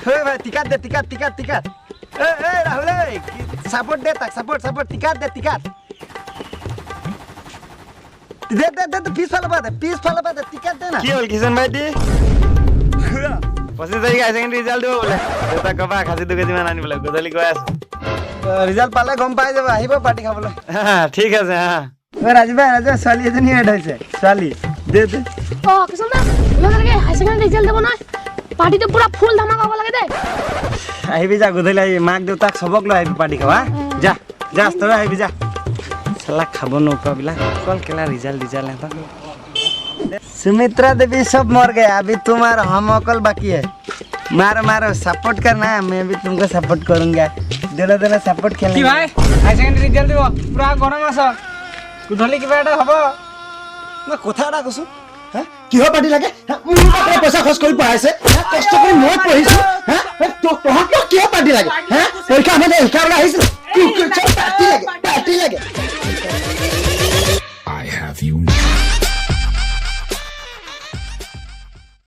ओए भाई टिकट दे टिकट ए राहुल सपोर्ट दे तक सपोर्ट टिकट दे दे पीस वाला दे टिकट दे ना কি হল কিষণ ভাইটি 25 তারিখ হাই সেকেন্ডারি রেজাল্ট দিব বলে দেউতা কবা খাসি 2 কেজি মান আনি বলে গধলি কই আছো রিজাল্ট পালে গম পাই যাব আহিব পার্টি খাবলৈ হ্যাঁ ঠিক আছে হ্যাঁ ওই রাজবা ছোৱালী এজনী এড হৈছে ছোৱালী দে ও কিষণ দা লগে হাই সেকেন্ডারি রেজাল্ট দেব না পার্টিতে পুরা ফুল ধামাকা হব লাগে দে আহিবি যা গধলি আহি মাক দেউতাক সবক লৈ আহিবি পার্টি খাবা যা তই আহিবি যা সালা খাব নৌকা बिला कल केला रिजल्ट है सुमित्रा देवी सब मर गए अभी तुम्हारा हम अकल बाकी है मारो सपोर्ट करना मैं भी तुमको सपोर्ट करूंगा देला सपोर्ट खेलने কি ভাই হাই সেকেন্ডারি রেজাল্ট দিব পুরা গরম আছে কুধলি কিবা এটা হ'ব मैं কথাটা কৈছো হ্যাঁ কিহ পার্টি লাগে মোৰ কাপে পইচা খৰচ কৰি পঢ়াইছে কষ্ট কৰি মই পঢ়িছো হ্যাঁ তো তহঁতৰ কিহ পাৰ্টি লাগে হ্যাঁ পৰীক্ষা আমাদেৰ শিকাবলৈ আহিছিল কি পাৰ্টি লাগে I have you now.